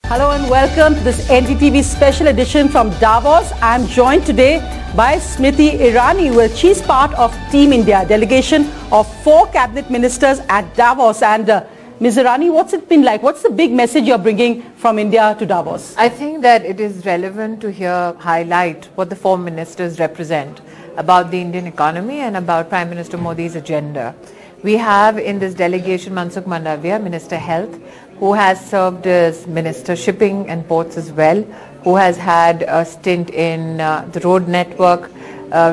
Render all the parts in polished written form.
Hello and welcome to this NDTV special edition from Davos. I am joined today by Smriti Irani, where she's part of Team India, delegation of 4 cabinet ministers at Davos. And Ms. Irani, what's it been like? What's the big message you're bringing from India to Davos? I think that it is relevant to highlight what the 4 ministers represent about the Indian economy and about Prime Minister Modi's agenda. We have in this delegation Mansukh Mandavia, Minister Health, who has served as Minister Shipping and Ports as well, who has had a stint in the road network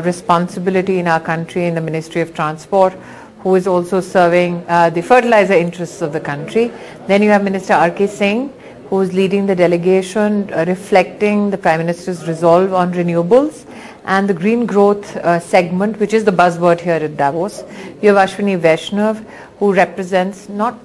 responsibility in our country in the Ministry of Transport, who is also serving the fertilizer interests of the country. Then you have Minister R.K. Singh, who is leading the delegation, reflecting the Prime Minister's resolve on renewables and the green growth segment, which is the buzzword here at Davos. You have Ashwini Vaishnav, who represents not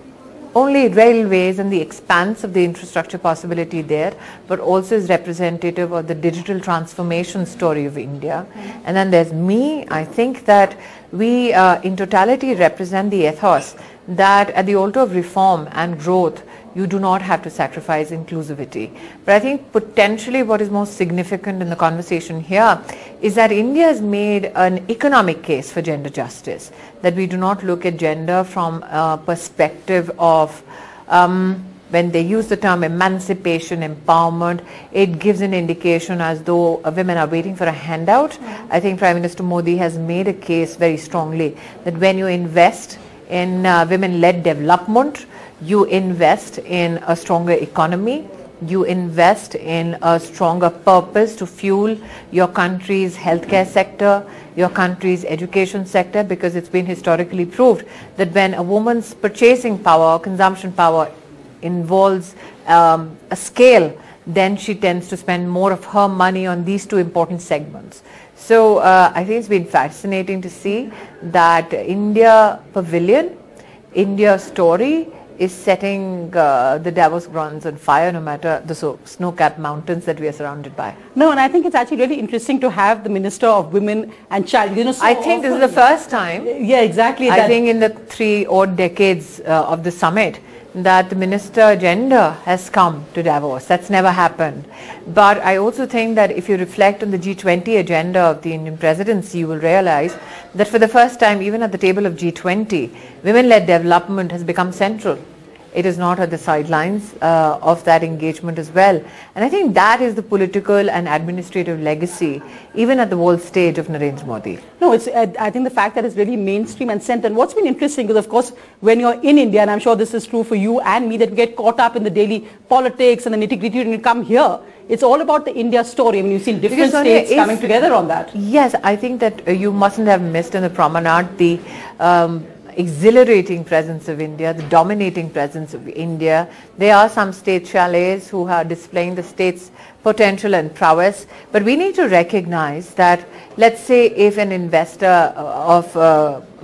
only railways and the expanse of the infrastructure possibility there, but also is representative of the digital transformation story of India. And then there's me. I think that we in totality represent the ethos that at the altar of reform and growth, you do not have to sacrifice inclusivity. But I think potentially what is most significant in the conversation here is that India has made an economic case for gender justice, that we do not look at gender from a perspective of when they use the term emancipation, empowerment, it gives an indication as though women are waiting for a handout. I think Prime Minister Modi has made a case very strongly that when you invest in women-led development, you invest in a stronger economy, you invest in a stronger purpose to fuel your country's healthcare sector, your country's education sector, because it's been historically proved that when a woman's purchasing power, consumption power involves a scale, then she tends to spend more of her money on these 2 important segments. So I think it's been fascinating to see that India Pavilion, India story, is setting the Davos grounds on fire, no matter the snow-capped mountains that we are surrounded by. No, and I think it's actually really interesting to have the Minister of Women and Child. You know, I think this is the first time. Yeah, exactly. I think in the 3 odd decades of the summit, that the Minister Gender has come to Davos. That's never happened. But I also think that if you reflect on the G20 agenda of the Indian presidency, you will realize that for the first time, even at the table of G20, women-led development has become central. It is not at the sidelines of that engagement as well. And I think that is the political and administrative legacy, even at the world stage, of Narendra Modi. No, it's, I think the fact that it's really mainstream and centered. And what's been interesting is, of course, when you're in India, and I'm sure this is true for you and me, that we get caught up in the daily politics and the nitty-gritty. When you come here, it's all about the India story. I mean, you've seen different states coming together on that. Yes, I think that you mustn't have missed in the promenade the exhilarating presence of India, the dominating presence of India. There are some state chalets who are displaying the state's potential and prowess, but we need to recognize that, let's say, if an investor of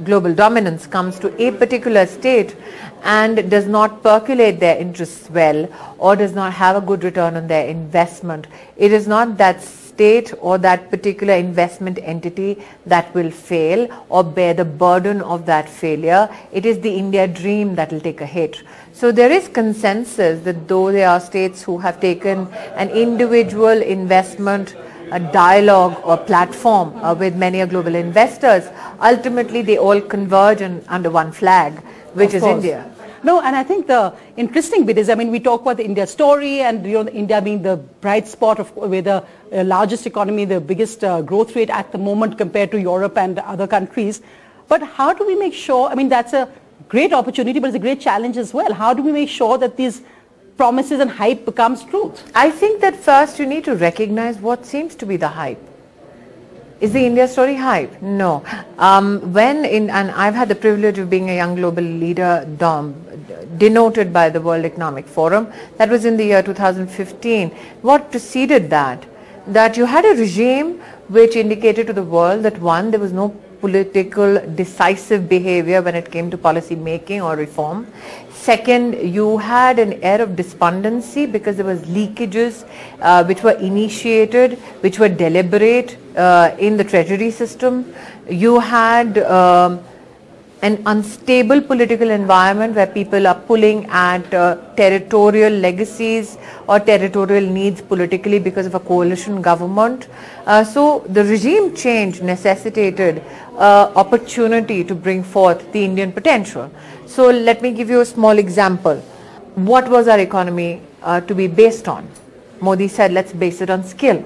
global dominance comes to a particular state and does not percolate their interests well, or does not have a good return on their investment, it is not that state or that particular investment entity that will fail or bear the burden of that failure. It is the India dream that will take a hit. So there is consensus that though there are states who have taken an individual investment a dialogue or platform with many global investors, ultimately they all converge under one flag, which is India. No, and I think the interesting bit is, I mean, we talk about the India story and, you know, India being the bright spot of where the largest economy, the biggest growth rate at the moment compared to Europe and other countries. But how do we make sure, I mean, that's a great opportunity, but it's a great challenge as well. How do we make sure that these promises and hype becomes truth? I think that first you need to recognize what seems to be the hype. Is the India story hype? No. And I've had the privilege of being a young global leader denoted by the World Economic Forum. That was in the year 2015. What preceded that? That you had a regime which indicated to the world that, one, there was no political decisive behavior when it came to policy making or reform. Second, you had an air of despondency because there was leakages which were initiated, which were deliberate in the treasury system. You had an unstable political environment where people are pulling at territorial legacies or territorial needs politically because of a coalition government. So the regime change necessitated opportunity to bring forth the Indian potential. So let me give you a small example. What was our economy to be based on? Modi said, let's base it on skill.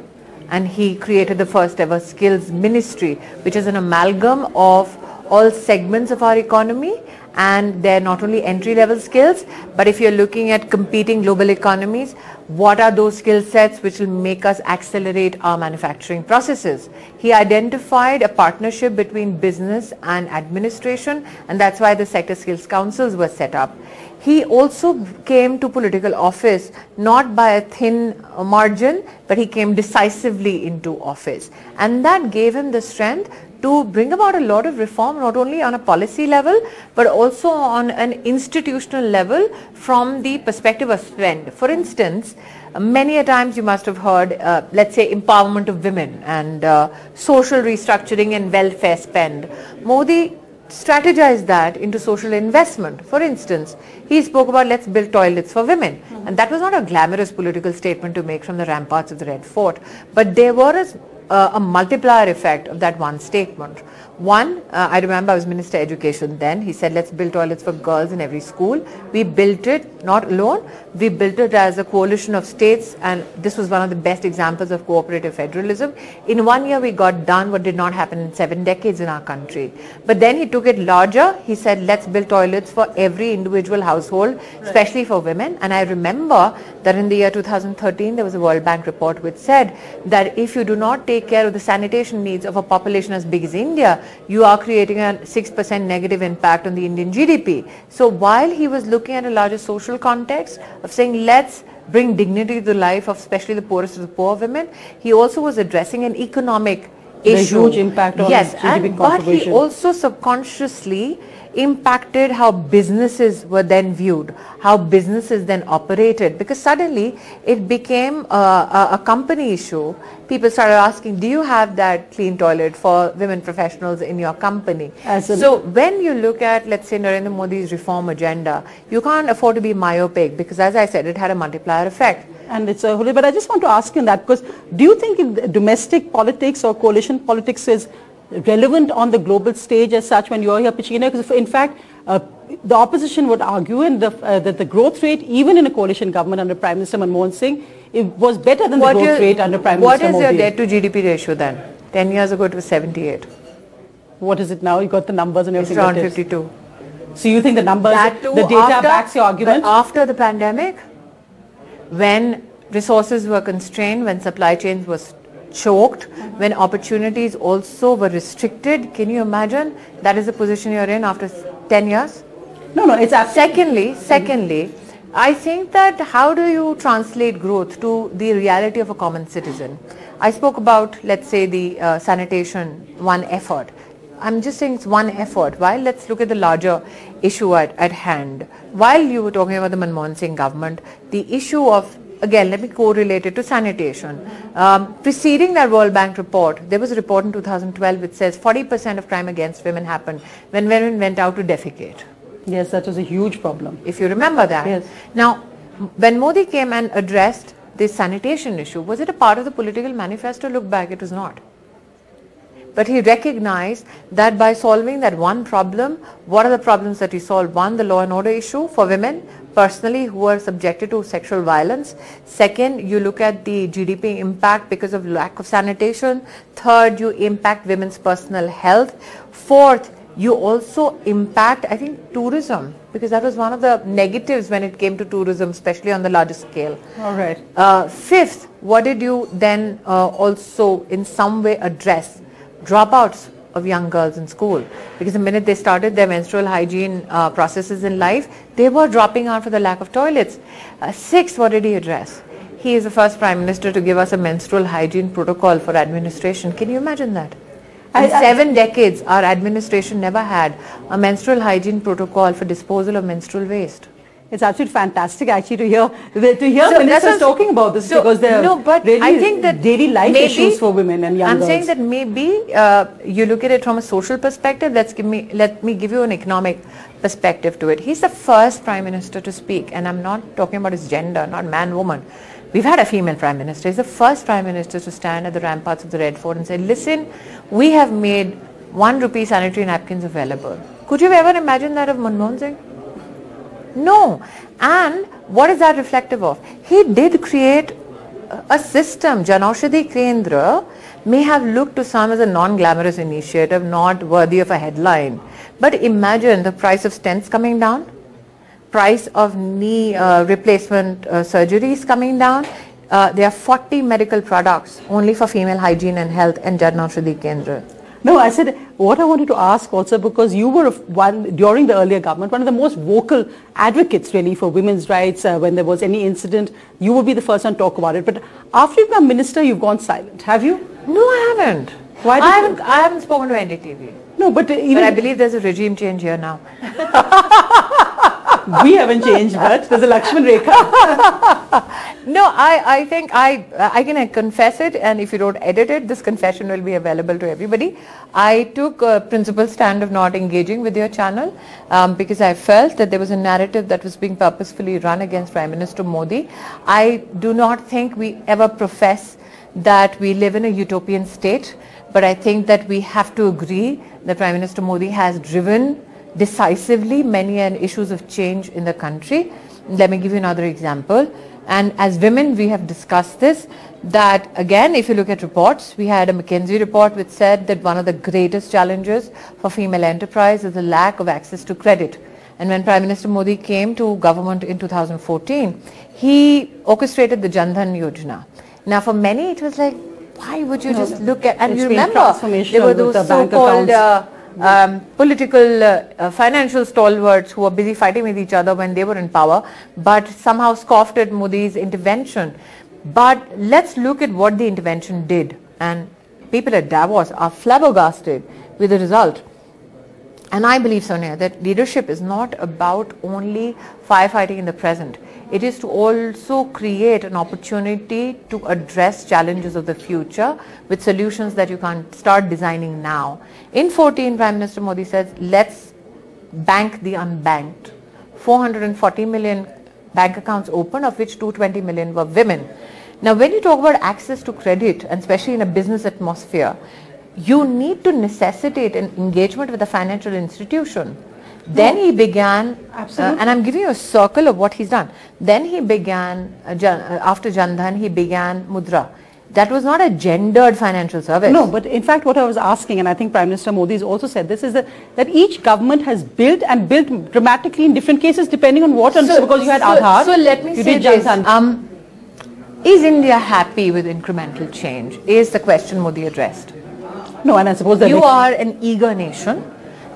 And he created the first ever skills ministry, which is an amalgam of all segments of our economy, and they're not only entry-level skills, but if you're looking at competing global economies, what are those skill sets which will make us accelerate our manufacturing processes? He identified a partnership between business and administration, and that's why the sector skills councils were set up. He also came to political office not by a thin margin, but he came decisively into office, and that gave him the strength to bring about a lot of reform, not only on a policy level, but also on an institutional level from the perspective of spend. For instance, many a times you must have heard, let's say, empowerment of women and social restructuring and welfare spend. Modi strategized that into social investment. For instance, he spoke about let's build toilets for women. And that was not a glamorous political statement to make from the ramparts of the Red Fort, but there was a multiplier effect of that one statement. One, I remember I was Minister Education then. He said, let's build toilets for girls in every school. We built it, not alone, we built it as a coalition of states, and this was one of the best examples of cooperative federalism. In 1 year, we got done what did not happen in 7 decades in our country. But then he took it larger. He said, let's build toilets for every individual household, especially for women. And I remember that in the year 2013, there was a World Bank report which said that if you do not take care of the sanitation needs of a population as big as India, you are creating a 6% negative impact on the Indian GDP. So while he was looking at a larger social context of saying let's bring dignity to the life of especially the poorest of the poor women, he also was addressing an economic issue. The huge impact on GDP but contribution. he also subconsciously impacted how businesses were then viewed, how businesses then operated, because suddenly it became a company issue. People started asking, do you have that clean toilet for women professionals in your company? So when you look at, let's say, Narendra Modi's reform agenda, you can't afford to be myopic, because as I said, it had a multiplier effect. And it's a whole, but I just want to ask you that, because do you think domestic politics or coalition politics is relevant on the global stage as such when you're here pitching in? Because in fact, the opposition would argue that the growth rate, even in a coalition government under Prime Minister Manmohan Singh, it was better than the growth rate under Prime Minister Modi. What is your debt to GDP ratio then? 10 years ago it was 78. What is it now? You got the numbers and everything. It's around 52. So you think the numbers, the data backs your argument? After the pandemic, when resources were constrained, when supply chains was choked, when opportunities also were restricted, can you imagine that is the position you're in after 10 years? No, it's absolutely. Secondly, I think that how do you translate growth to the reality of a common citizen? I spoke about, let's say, the sanitation, one effort. I'm just saying it's one effort. While let's look at the larger issue at hand. While you were talking about the Manmohan Singh government, the issue of, again, let me correlate it to sanitation. Preceding that World Bank report, there was a report in 2012 which says 40% of crime against women happened when women went out to defecate. Yes, that was a huge problem. If you remember that. Yes. Now, when Modi came and addressed this sanitation issue, was it a part of the political manifesto? Look back, it was not. But he recognized that by solving that one problem, what are the problems that he solved? One, the law and order issue for women personally who are subjected to sexual violence. Second, you look at the GDP impact because of lack of sanitation. Third, you impact women's personal health. Fourth, you also impact, I think, tourism, because that was one of the negatives when it came to tourism, especially on the larger scale. All right. Fifth, what did you then also in some way address? Dropouts of young girls in school, because the minute they started their menstrual hygiene processes in life, they were dropping out for the lack of toilets. Sixth, what did he address? He is the first Prime Minister to give us a menstrual hygiene protocol for administration. Can you imagine that? In 7 decades, our administration never had a menstrual hygiene protocol for disposal of menstrual waste. It's absolutely fantastic actually to hear ministers talking about this, because they're really I think that daily life issues for women and young girls. I'm saying that maybe you look at it from a social perspective. Let me give you an economic perspective to it. He's the first Prime Minister to speak, and I'm not talking about his gender, not man, woman. We've had a female Prime Minister. He's the first Prime Minister to stand at the ramparts of the Red Fort and say, listen, we have made 1 rupee sanitary napkins available. Could you ever imagine that of Manmohan Singh? No. And what is that reflective of? He did create a system. Jan Aushadhi Kendra may have looked to some as a non-glamorous initiative, not worthy of a headline. But imagine the price of stents coming down, price of knee replacement surgeries coming down. There are 40 medical products only for female hygiene and health and Jan Aushadhi Kendra. No, I said what I wanted to ask also, because you were during the earlier government, one of the most vocal advocates really for women's rights. When there was any incident, you would be the first one to talk about it. But after you become minister, you've gone silent. Have you? No, I haven't. Why? I haven't spoken to NDTV. No, but I believe there's a regime change here now. We haven't changed, but there's a Lakshman Rekha. No, I think I can confess it, and if you don't edit it, this confession will be available to everybody. I took a principled stand of not engaging with your channel because I felt that there was a narrative that was being purposefully run against Prime Minister Modi. I do not think we ever profess that we live in a utopian state, but I think that we have to agree that Prime Minister Modi has driven decisively many issues of change in the country. Let me give you another example. And as women, we have discussed this, that again, if you look at reports, we had a McKinsey report which said that one of the greatest challenges for female enterprise is the lack of access to credit. And when Prime Minister Modi came to government in 2014, he orchestrated the Jan Dhan Yojana. Now for many, it was like, why would you just look at, and you remember, there were those so-called political financial stalwarts who were busy fighting with each other when they were in power, but somehow scoffed at Modi's intervention. But let's look at what the intervention did, and people at Davos are flabbergasted with the result. And I believe, Sonia, that leadership is not about only firefighting in the present. It is to also create an opportunity to address challenges of the future with solutions that you can start designing now. In 14, Prime Minister Modi says, let's bank the unbanked. 440 million bank accounts open, of which 220 million were women. Now, when you talk about access to credit, and especially in a business atmosphere, you need to necessitate an engagement with a financial institution. Then he began, and I'm giving you a circle of what he's done. Then he began, after Jan Dhan, he began Mudra. That was not a gendered financial service. No, but in fact what I was asking, and I think Prime Minister Modi has also said this, is that each government has built and built dramatically in different cases depending on what, because you had Aadhaar. So let me say this, is India happy with incremental change, is the question Modi addressed. No, and I suppose that you are an eager nation,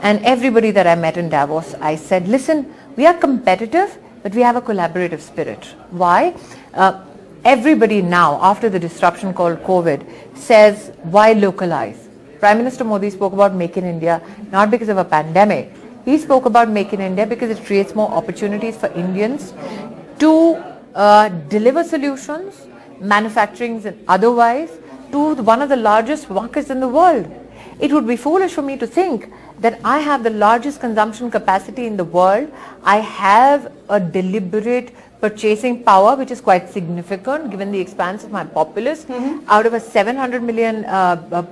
and everybody that I met in Davos, I said, listen, we are competitive, but we have a collaborative spirit. Why? Everybody now, after the disruption called COVID, says, why localize? Prime Minister Modi spoke about Make in India, not because of a pandemic. He spoke about Make in India because it creates more opportunities for Indians to deliver solutions, manufacturing and otherwise, to one of the largest markets in the world. It would be foolish for me to think that I have the largest consumption capacity in the world. I have a deliberate purchasing power which is quite significant given the expanse of my populace. Out of a 700 million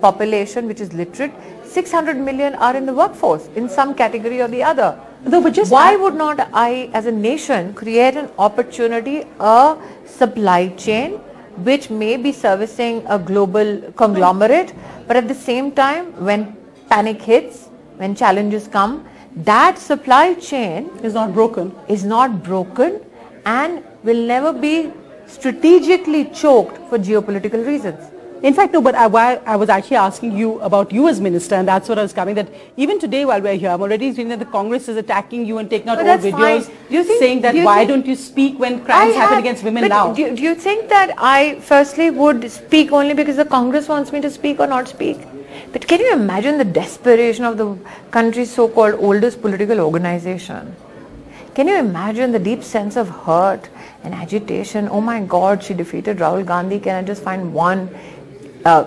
population which is literate, 600 million are in the workforce in some category or the other. No, but just why would not I as a nation create an opportunity, a supply chain which may be servicing a global conglomerate, but at the same time when panic hits, when challenges come, that supply chain is not broken and will never be strategically choked for geopolitical reasons. In fact, no, but I was actually asking you about you as minister, and that's what I was coming, that even today while we're here, I'm already seeing that the Congress is attacking you and taking out all videos saying that why don't you speak when crimes happen against women now? Do you think that I firstly would speak only because the Congress wants me to speak or not speak? But can you imagine the desperation of the country's so-called oldest political organization? Can you imagine the deep sense of hurt and agitation? Oh my God, she defeated Rahul Gandhi. Can I just find one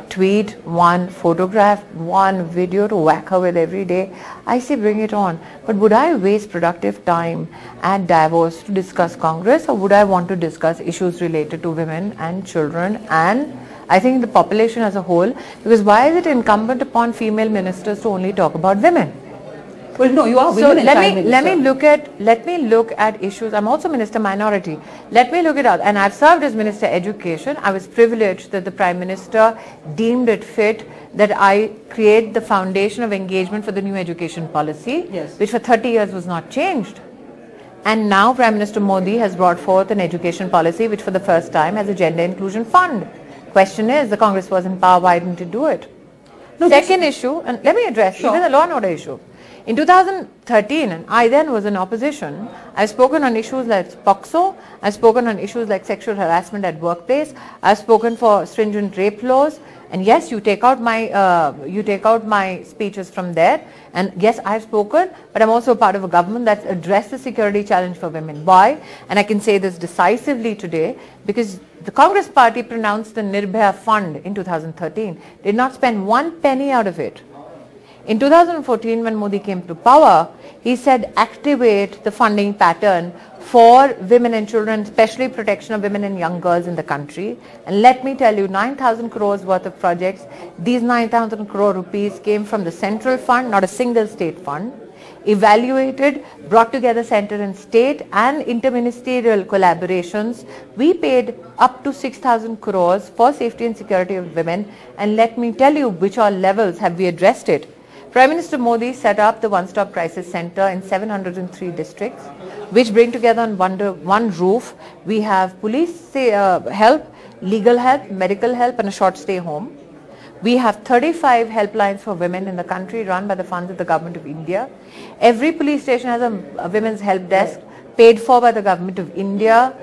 tweet, one photograph, one video to whack her with every day? I say bring it on. But would I waste productive time at Davos to discuss Congress, or would I want to discuss issues related to women and children and I think the population as a whole? Because why is it incumbent upon female ministers to only talk about women? Well, no, you are women. So let me look at issues. I'm also Minister Minority. Let me look it out. And I've served as Minister Education. I was privileged that the Prime Minister deemed it fit that I create the foundation of engagement for the new education policy, yes, which for 30 years was not changed. And now Prime Minister Modi has brought forth an education policy which for the first time has a gender inclusion fund. Question is, the Congress was in power, why didn't it do it? No, second issue, and let me address even the law and order issue. In 2013, and I then was in opposition, I've spoken on issues like POXO, I've spoken on issues like sexual harassment at workplace, I've spoken for stringent rape laws, and yes, you take out my speeches from there, and yes, I've spoken, but I'm also part of a government that's addressed the security challenge for women. Why? And I can say this decisively today, because the Congress party pronounced the Nirbhaya Fund in 2013, did not spend one penny out of it. In 2014, when Modi came to power, he said activate the funding pattern for women and children, especially protection of women and young girls in the country. And let me tell you, 9,000 crores worth of projects, these 9,000 crore rupees came from the central fund, not a single state fund, evaluated, brought together center and state and interministerial collaborations. We paid up to 6,000 crores for safety and security of women. And let me tell you which all levels have we addressed it. Prime Minister Modi set up the One-Stop Crisis Center in 703 districts, which bring together on one roof. We have police help, legal help, medical help and a short stay home. We have 35 helplines for women in the country run by the funds of the Government of India. Every police station has a women's help desk paid for by the Government of India.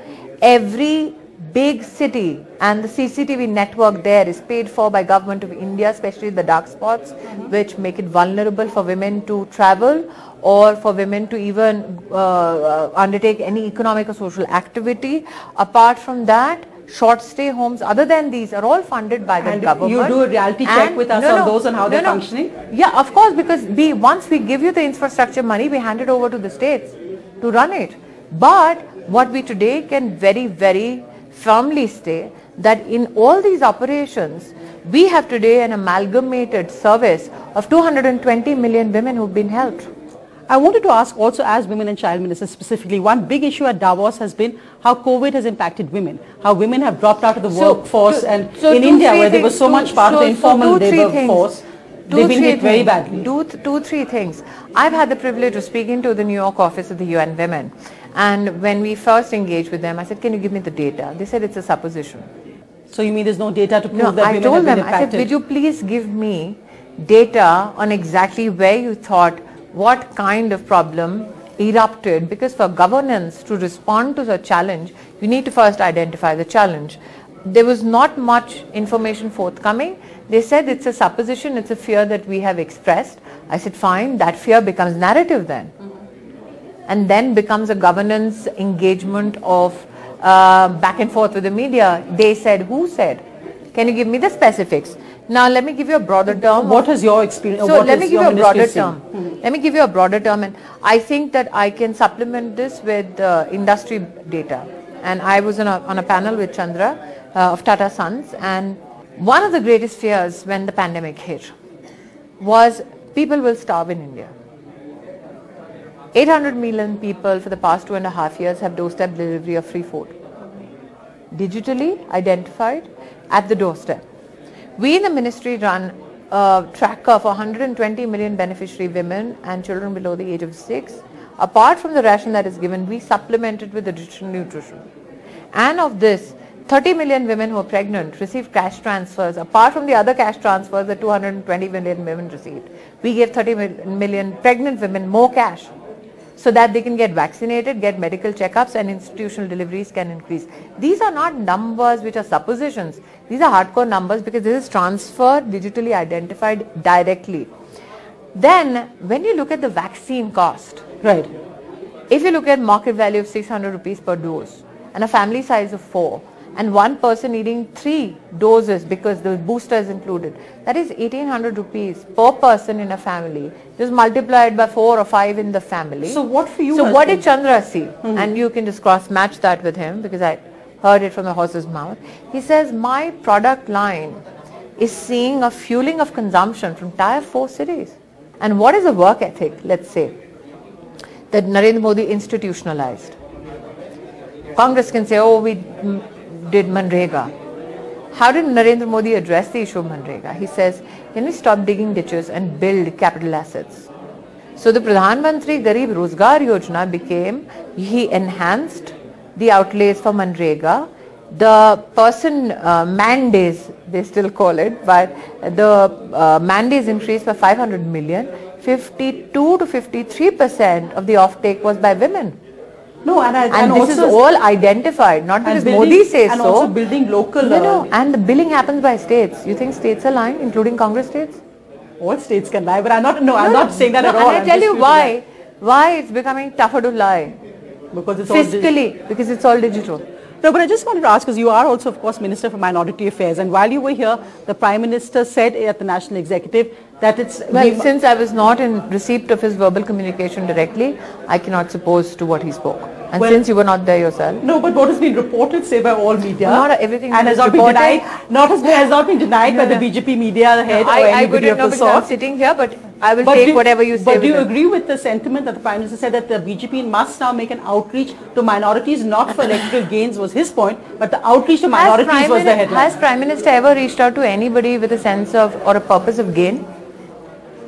Every big city and the CCTV network there is paid for by Government of India, especially the dark spots, which make it vulnerable for women to travel or for women to even undertake any economic or social activity. Apart from that, short stay homes other than these are all funded by the government. You do a reality check with us on those and how they're functioning? Yeah, of course, because once we give you the infrastructure money, we hand it over to the states to run it. But what we today can very, very firmly say that in all these operations, we have today an amalgamated service of 220 million women who've been helped. I wanted to ask also, as Women and Child Minister specifically, one big issue at Davos has been how COVID has impacted women, how women have dropped out of the workforce, and in India where they were so much part of the informal labor force, they've been hit very badly. Three things. I've had the privilege of speaking to the New York office of the UN Women, and when we first engaged with them, I said, can you give me the data? They said it's a supposition. So you mean there's no data to prove that women have been impacted? No, I told them, I said, would you please give me data on exactly where you thought what kind of problem erupted, because for governance to respond to the challenge, you need to first identify the challenge. There was not much information forthcoming. They said it's a supposition, it's a fear that we have expressed. I said, fine, that fear becomes narrative then. And then becomes a governance engagement of back and forth with the media. They said, who said? Can you give me the specifics? Now let me give you a broader term. What is your experience? So let me give you a broader term. Let me give you a broader term, and I think that I can supplement this with industry data. And I was on a panel with Chandra of Tata Sons, and one of the greatest fears when the pandemic hit was people will starve in India. 800 million people for the past 2.5 years have doorstep delivery of free food. Digitally identified at the doorstep. We in the ministry run a tracker for 120 million beneficiary women and children below the age of 6. Apart from the ration that is given, we supplement it with additional nutrition. And of this, 30 million women who are pregnant receive cash transfers. Apart from the other cash transfers that 220 million women received, we gave 30 million pregnant women more cash, so that they can get vaccinated, get medical checkups, and institutional deliveries can increase. These are not numbers which are suppositions. These are hardcore numbers because this is transferred, digitally identified directly. Then, when you look at the vaccine cost, right, If you look at market value of 600 rupees per dose and a family size of 4 and one person needing 3 doses because the booster is included, that is 1800 rupees per person in a family. Just multiply it by 4 or 5 in the family. So what for you? So what did Chandra see? And you can just cross match that with him because I heard it from the horse's mouth. He says, my product line is seeing a fueling of consumption from tier 4 cities. And what is the work ethic, let's say, that Narendra Modi institutionalized? Congress can say, oh, we did Manrega. How did Narendra Modi address the issue of Manrega? He says, can we stop digging ditches and build capital assets? So the Pradhan Mantri Garib Rozgar Yojana became, he enhanced the outlays for Manrega. The person man days, they still call it, but the man days increased by 500 million. 52 to 53% of the offtake was by women. No, and this is all identified, not because Modi says and so. And also building local. No, and the billing happens by states. You think states are lying, including Congress states? All states can lie, but I'm not saying that at all. And I tell you why it's becoming tougher to lie. Because it's fiscally, because it's all digital. No, but I just wanted to ask, because you are also, of course, Minister for Minority Affairs, and while you were here, the Prime Minister said at the National Executive that it's... Well, since I was not in receipt of his verbal communication directly, I cannot suppose to what he spoke. And since you were not there yourself. No, but what has been reported, say, by all media... Well, not everything and has not been denied, has not been denied by the BJP media head or anybody of the sort. I wouldn't know because I'm sitting here, but I will take whatever you say. But do you agree with the sentiment that the Prime Minister said that the BJP must now make an outreach to minorities, not for electoral gains was his point, but the outreach to minorities was the headline. Has Prime Minister ever reached out to anybody with a sense of or a purpose of gain?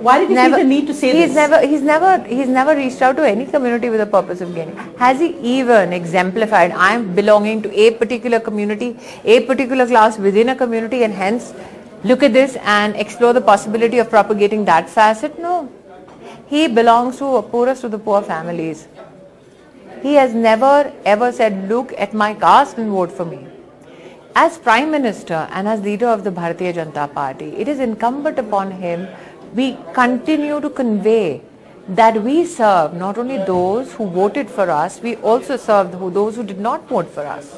Why did he feel the need to say this? He's never reached out to any community with a purpose of gaining. Has he even exemplified, I am belonging to a particular community, a particular class within a community, and hence look at this and explore the possibility of propagating that facet? No. He belongs to the poorest of the poor families. He has never ever said, look at my caste and vote for me. As Prime Minister and as leader of the Bharatiya Janata Party, it is incumbent upon him we continue to convey that we serve not only those who voted for us, we also serve those who did not vote for us.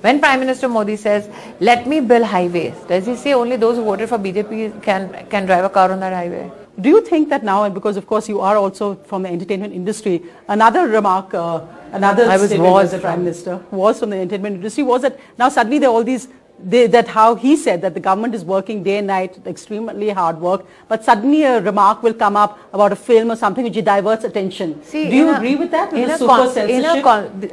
When Prime Minister Modi says, let me build highways, does he say only those who voted for BJP can drive a car on that highway? Do you think that now, and because of course you are also from the entertainment industry, another remark, another statement as the Prime Minister was from the entertainment industry was that now suddenly there are all these that how he said that the government is working day and night, extremely hard work, but suddenly a remark will come up about a film or something which diverts attention. See, do you agree with that?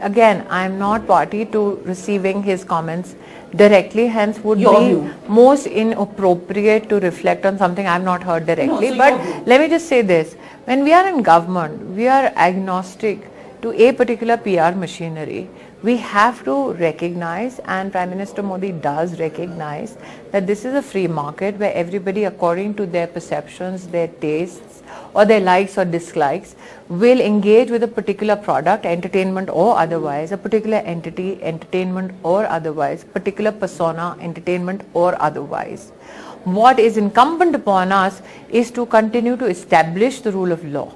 Again, I am not party to receiving his comments directly, hence would be most inappropriate to reflect on something I have not heard directly. No, but let me just say this, when we are in government, we are agnostic to a particular PR machinery. We have to recognize, and Prime Minister Modi does recognize, that this is a free market where everybody, according to their perceptions, their tastes, or their likes or dislikes, will engage with a particular product, entertainment or otherwise, a particular entity, entertainment or otherwise, particular persona, entertainment or otherwise. What is incumbent upon us is to continue to establish the rule of law.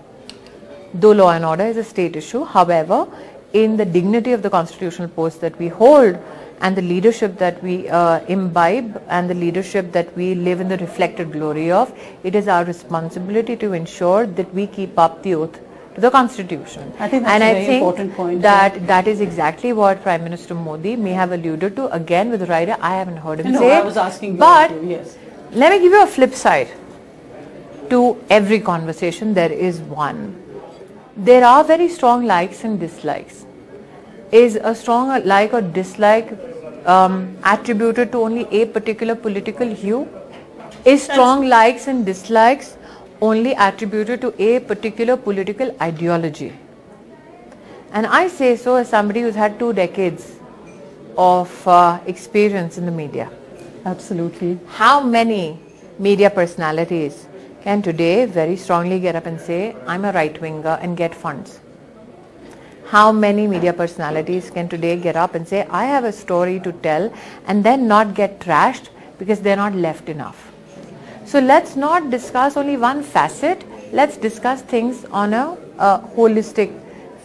Though law and order is a state issue, however, in the dignity of the constitutional post that we hold and the leadership that we imbibe and the leadership that we live in the reflected glory of, it is our responsibility to ensure that we keep up the oath to the Constitution. I think that's a very important point. That is exactly what Prime Minister Modi may have alluded to. Again, with Raida, I haven't heard him say. I was asking but you, yes. Let me give you a flip side to every conversation. There is one. There are very strong likes and dislikes. Is a strong like or dislike attributed to only a particular political hue? Is strong likes and dislikes only attributed to a particular political ideology? And I say so as somebody who's had 2 decades of experience in the media. Absolutely. How many media personalities can today very strongly get up and say, I'm a right-winger and get funds? How many media personalities can today get up and say, I have a story to tell, and then not get trashed because they're not left enough? So let's not discuss only one facet, let's discuss things on a holistic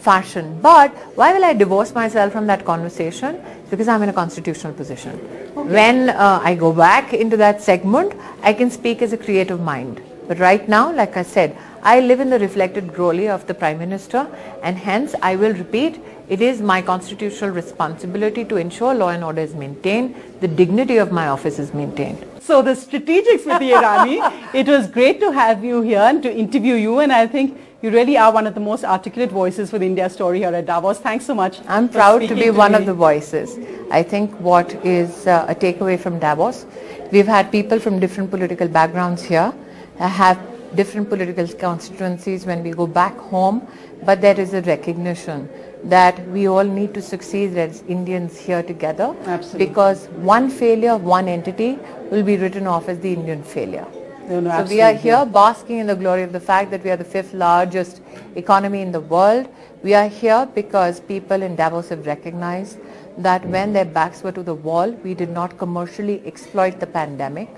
fashion. But why will I divorce myself from that conversation? Because I'm in a constitutional position. Okay. When I go back into that segment, I can speak as a creative mind. But right now, like I said, I live in the reflected glory of the Prime Minister, and hence I will repeat, it is my constitutional responsibility to ensure law and order is maintained, the dignity of my office is maintained. So the strategic Smriti Irani, it was great to have you here and to interview you, and I think you really are one of the most articulate voices for the India story here at Davos. Thanks so much. I'm proud to be one of the voices. I think what is a takeaway from Davos, we've had people from different political backgrounds here, have different political constituencies when we go back home, but there is a recognition that we all need to succeed as Indians here together. Absolutely. Because one failure of one entity will be written off as the Indian failure. No, so we are here basking in the glory of the fact that we are the 5th largest economy in the world. We are here because people in Davos have recognized that when their backs were to the wall, we did not commercially exploit the pandemic,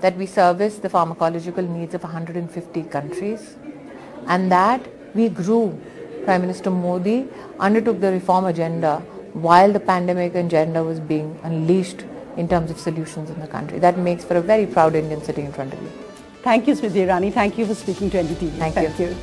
that we service the pharmacological needs of 150 countries, and that we grew. Prime Minister Modi undertook the reform agenda while the pandemic agenda was being unleashed in terms of solutions in the country. That makes for a very proud Indian sitting in front of you. Thank you, Smriti Irani. Thank you for speaking to NDTV. Thank you.